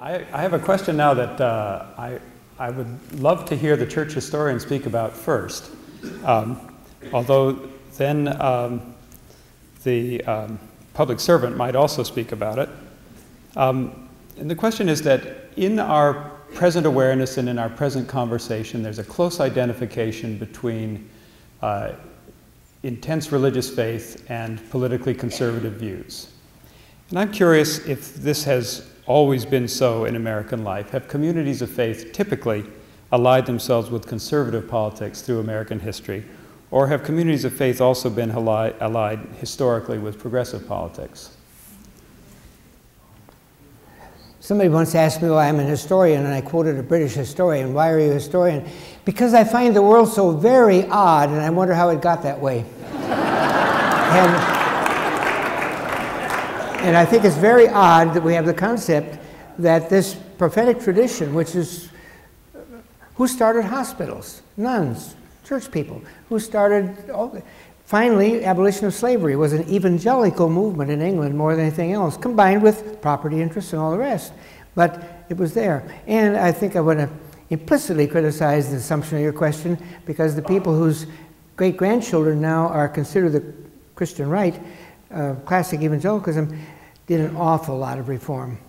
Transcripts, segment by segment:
I have a question now that I would love to hear the church historian speak about first, although then the public servant might also speak about it. And the question is that in our present awareness and in our present conversation, there's a close identification between intense religious faith and politically conservative views. And I'm curious if this has always been so in American life. Have communities of faith typically allied themselves with conservative politics through American history, or have communities of faith also been allied historically with progressive politics? Somebody once asked me why I'm an historian, and I quoted a British historian. Why are you a historian? Because I find the world so very odd, and I wonder how it got that way. And I think it's very odd that we have the concept that this prophetic tradition, which is, who started hospitals? Nuns, church people. Who started, finally, abolition of slavery was an evangelical movement in England more than anything else, combined with property interests and all the rest. But it was there. And I think I want to implicitly criticize the assumption of your question, because the people whose great-grandchildren now are considered the Christian right, classic evangelicalism, did an awful lot of reform.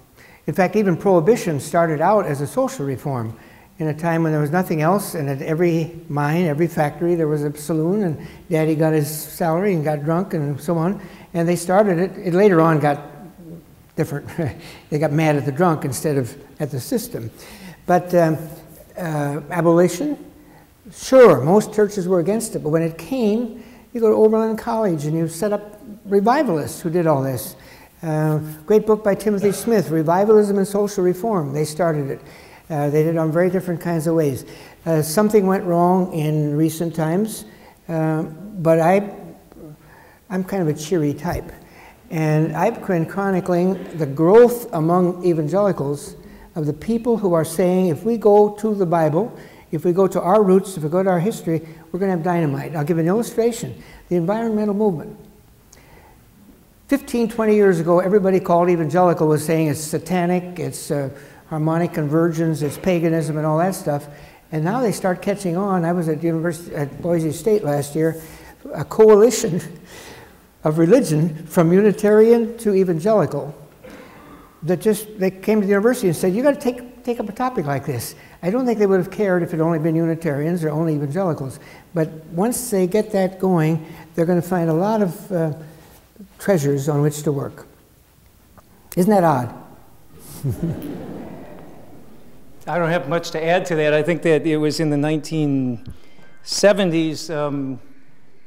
In fact, even Prohibition started out as a social reform in a time when there was nothing else, and at every mine, every factory, there was a saloon, and Daddy got his salary and got drunk and so on. And they started it. It later on got different. They got mad at the drunk instead of at the system. But abolition, sure, most churches were against it, but when it came, you go to Oberlin College and you set up revivalists who did all this. Great book by Timothy Smith, Revivalism and Social Reform. They started it. They did it on very different kinds of ways. Something went wrong in recent times, but I'm kind of a cheery type. And I've been chronicling the growth among evangelicals of the people who are saying, if we go to the Bible, if we go to our roots, if we go to our history, we're going to have dynamite. I'll give an illustration. The environmental movement. 15, 20 years ago, everybody called evangelical was saying it's satanic, it's harmonic convergence, it's paganism and all that stuff. And now they start catching on. I was at Boise State last year, a coalition of religion from Unitarian to evangelical that they came to the university and said, you got to take up a topic like this. I don't think they would have cared if it had only been Unitarians or only evangelicals. But once they get that going, they're going to find a lot of treasures on which to work. Isn't that odd? I don't have much to add to that. I think that it was in the 1970s,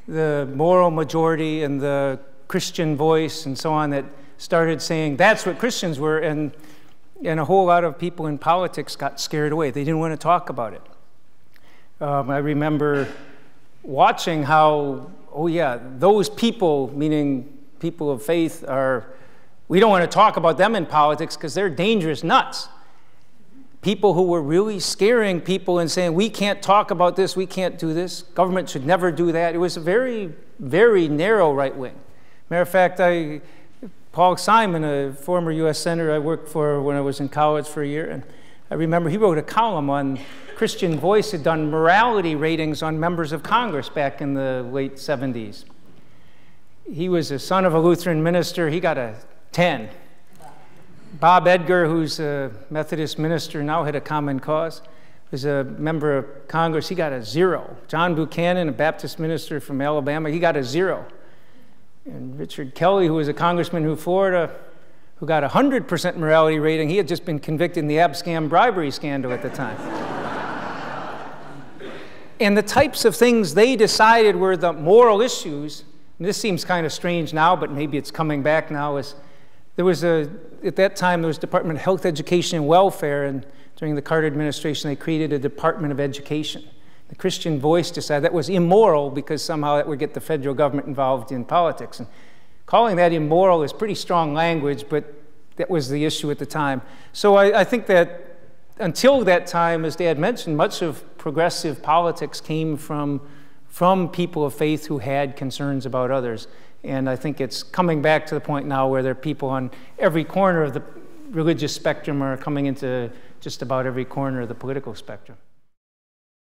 the moral majority and the Christian voice and so on that started saying that's what Christians were, and a whole lot of people in politics got scared away. They didn't want to talk about it. I remember watching how, oh yeah, those people, meaning people of faith, we don't want to talk about them in politics because they're dangerous nuts. People who were really scaring people and saying, we can't talk about this, we can't do this, government should never do that. It was a very, very narrow right wing. Matter of fact, Paul Simon, a former U.S. Senator I worked for when I was in college for a year, and I remember he wrote a column on Christian Voice, had done morality ratings on members of Congress back in the late 70s. He was a son of a Lutheran minister. He got a 10. Bob Edgar, who's a Methodist minister, now had a Common Cause, was a member of Congress. He got a 0. John Buchanan, a Baptist minister from Alabama, he got a 0. And Richard Kelly, who was a congressman from Florida, who got a 100% morality rating, he had just been convicted in the Abscam bribery scandal at the time. And the types of things they decided were the moral issues, and this seems kind of strange now, but maybe it's coming back now, is there was at that time, there was Department of Health, Education, and Welfare, and during the Carter administration, they created a Department of Education. The Christian Voice decided that was immoral because somehow that would get the federal government involved in politics. And calling that immoral is pretty strong language, but that was the issue at the time. So I think that until that time, as Dad mentioned, much of progressive politics came from people of faith who had concerns about others. And I think it's coming back to the point now where there are people on every corner of religious spectrum are coming into just about every corner of the political spectrum.